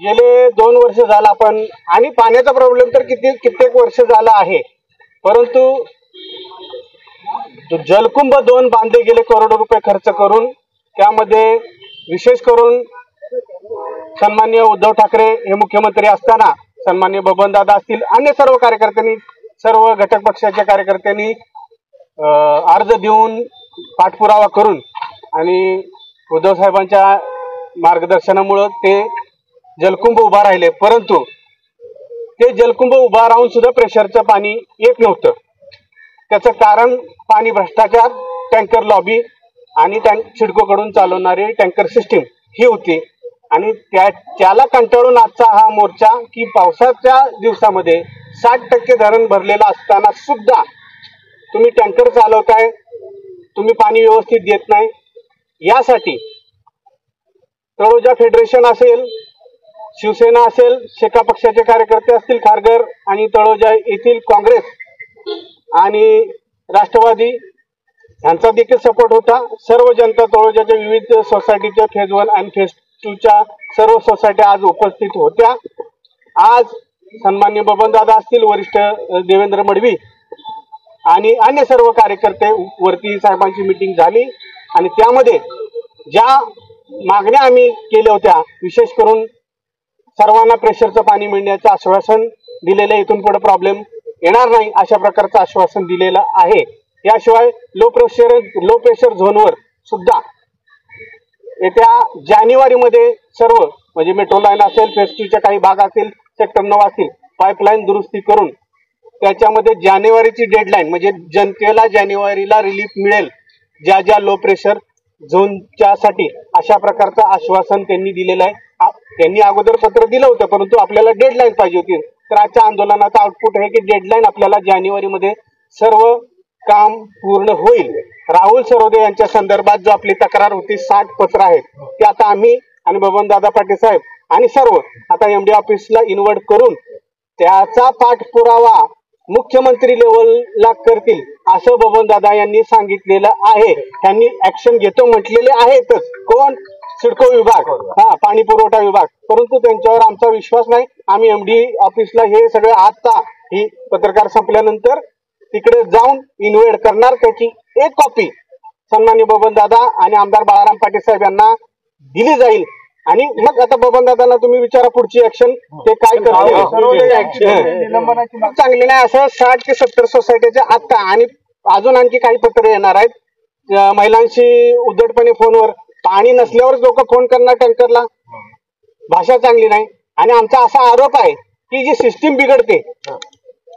गेले 2 वर्ष झाला आपण आणि पाण्याचा प्रॉब्लेम तर कित्येक वर्ष झाला आहे, परंतु जलकुंभ 2 बांधले गेले करोडो रुपये खर्च करून. त्यामध्ये विशेष करून सन्माननीय उद्धव ठाकरे हे मुख्यमंत्री असताना सन्माननीय बबनदादा असतील, अन्य सर्व कार्यकर्त्यांनी, सर्व घटक पक्षाच्या कार्यकर्त्यांनी अर्ज देऊन पाठपुरावा करून आणि उद्धव साहेबांच्या मार्गदर्शनामुळे ते जलकुंभ उभा राहिले. परंतु ते जलकुंभ उभा राहून सुद्धा प्रेशरचं पाणी येत नव्हतं. त्याचं कारण पाणी भ्रष्टाचार, टँकर लॉबी आणि सिडकोकडून चालवणारी टँकर सिस्टीम ही होती. आणि त्याला कंटाळून आजचा हा मोर्चा की पावसाच्या दिवसामध्ये 60% धरण भरलेलं असताना सुद्धा तुम्ही टँकर चालवताय, तुम्ही पाणी व्यवस्थित देत नाही. यासाठी तळोजा फेडरेशन असेल, शिवसेना असेल, शेका पक्षाचे कार्यकर्ते असतील, खारघर आणि तळोजा येथील काँग्रेस आणि राष्ट्रवादी यांचा देखील सपोर्ट होता. सर्व जनता तळोजाच्या विविध सोसायटीच्या फेज 1 आणि फेज 2च्या सर्व सोसायट्या आज उपस्थित होत्या. आज सन्माननीय बबनदादा असतील, वरिष्ठ देवेंद्र मडवी आणि अन्य सर्व कार्यकर्ते वरती साहेबांची मीटिंग झाली आणि त्यामध्ये ज्या मागण्या आम्ही केल्या होत्या, विशेष करून सर्वांना प्रेशरचं पाणी मिळण्याचं आश्वासन दिलेलं, इथून पुढे प्रॉब्लेम येणार नाही अशा प्रकारचं आश्वासन दिलेलं आहे. याशिवाय लो प्रेशर झोनवर सुद्धा येत्या जानेवारीमध्ये सर्व म्हणजे मेट्रो लाईन असेल, फेज 2च्या काही भाग असतील, सेक्टर 9 असतील, पाईपलाईन दुरुस्ती करून त्याच्यामध्ये जानेवारीची डेडलाईन म्हणजे जनतेला जानेवारीला रिलीफ मिळेल ज्या ज्या लो प्रेशर झोनच्या साठी, अशा प्रकारचं आश्वासन त्यांनी दिलेलं आहे. त्यांनी अगोदर पत्र दिलं होतं, परंतु आपल्याला डेडलाईन पाहिजे होती. तर आजच्या आंदोलनाचा आउटपुट आहे की डेडलाईन आपल्याला जानेवारीमध्ये सर्व काम पूर्ण होईल. राहुल सरोदे यांच्या संदर्भात जो आपली तक्रार होती, 60 पत्र आहेत, ते आता आम्ही आणि बबनदादा पाटील साहेब आणि सर्व आता MD ऑफिसला इन्व्हर्ट करून त्याचा पाठपुरावा मुख्यमंत्री लेवलला करतील असं बबनदादा यांनी सांगितलेलं आहे. त्यांनी ऍक्शन घेतो म्हटलेले आहेतच. कोण? सिडको विभाग, पाणी पुरवठा विभाग. परंतु त्यांच्यावर आमचा विश्वास नाही. आम्ही MD ऑफिसला हे सगळं आता ही पत्रकार संपल्यानंतर तिकडे जाऊन इन्व्हेड करणार. त्याची एक कॉपी सन्माननीय बबनदादा आणि आमदार बाळाराम पाटील साहेब यांना दिली जाईल. आणि मग आता बबनदादांना तुम्ही विचारा पुढची ऍक्शन ते काय करतील. चांगली नाही असं 60 ते 70 सोसायटीच्या आता आणि अजून आणखी काही पत्र येणार आहेत. महिलांशी उद्धटपणे फोनवर, पाणी नसल्यावर लोक फोन करणार टँकरला, भाषा चांगली नाही. आणि आमचा असा आरोप आहे की जी सिस्टीम बिघडते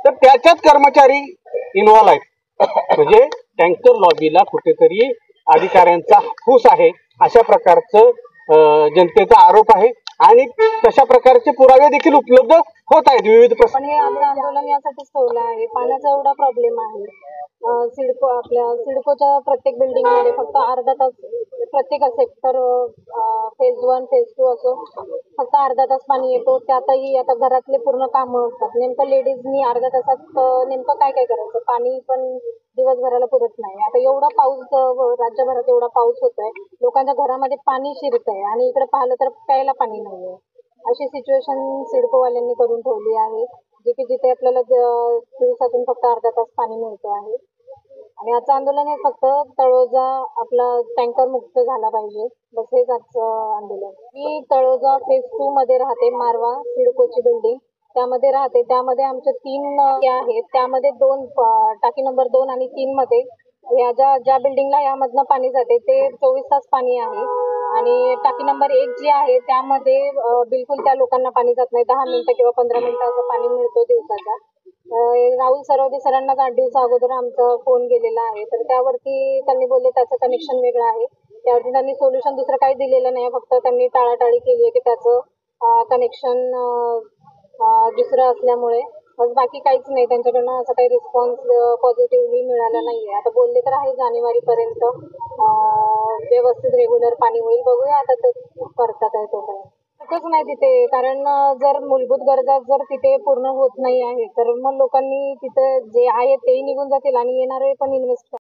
तर त्याच्यात कर्मचारी इन्व्हॉल्व आहेत. म्हणजे टँकर लॉबीला कुठेतरी अधिकाऱ्यांचा फूस आहे अशा प्रकारचं जनतेचा आरोप आहे. आणि तशा प्रकारचे पुरावे देखील उपलब्ध होत आहेत विविध प्रश्न. आमचं आंदोलन यासाठीच ठेवलं आहे. पाण्याचा एवढा प्रॉब्लेम आहे. सिडकोच्या प्रत्येक बिल्डिंग मध्ये फक्त अर्धा तास, प्रत्येक सेक्टर फेज 1 फेज 2 असो, फक्त अर्धा तास पाणी येतो. त्यातही आता घरातले पूर्ण कामं असतात. नेमकं लेडीजनी अर्ध्या तासात नेमकं काय काय करायचं? पाणी पण दिवसभराला पुरत नाही. आता एवढा पाऊस राज्यभरात एवढा पाऊस होतोय, लोकांच्या घरामध्ये पाणी शिरत आहे आणि इकडे पाहिलं तर प्यायला पाणी नाहीये. अशी सिच्युएशन सिडकोवाल्यांनी करून ठेवली आहे, जिथे आपल्याला दिवसातून फक्त अर्धा तास पाणी मिळतो आहे. आणि आजचं आंदोलन हे फक्त तळोजा आपला टँकर मुक्त झाला पाहिजे, बस हेच आजचं आंदोलन. मी तळोजा फेज 2 मध्ये राहते. मारवा सिडकोची बिल्डिंग त्यामध्ये राहते. त्यामध्ये आमचे 3 आहेत. त्यामध्ये 2 टाकी नंबर 2 आणि 3 मध्ये या ज्या बिल्डिंगला यामधनं पाणी जाते ते 24 तास पाणी आहे. आणि टाकी नंबर 1 जी आहे त्यामध्ये बिलकुल त्या लोकांना पाणी जात नाही. 10 मिनिटं किंवा 15 मिनिटं असं पाणी मिळतो दिवसाचा. राहुल सरोदे सरांना 8 दिवसा अगोदर आमचा फोन गेलेला आहे, तर त्यावरती त्यांनी बोलले त्याचं कनेक्शन वेगळं आहे. त्यावरती त्यांनी सोल्युशन दुसरं काही दिलेलं नाही, फक्त त्यांनी टाळाटाळी केली आहे की त्याचं कनेक्शन दुसरं असल्यामुळे. बस बाकी काहीच नाही. त्यांच्याकडनं असं काही रिस्पॉन्स पॉझिटिव्हली मिळाला नाहीये. आता बोलले तर आहे जानेवारीपर्यंत व्यवस्थित रेग्युलर पाणी होईल. बघूया आता ते करतात आहे तोपर्यंत. तसंच नाही तिथे, कारण जर मूलभूत गरजा जर तिथे पूर्ण होत नाही आहे तर मग लोकांनी तिथे जे आहे तेही निघून जातील आणि येणारे पण इन्व्हेस्ट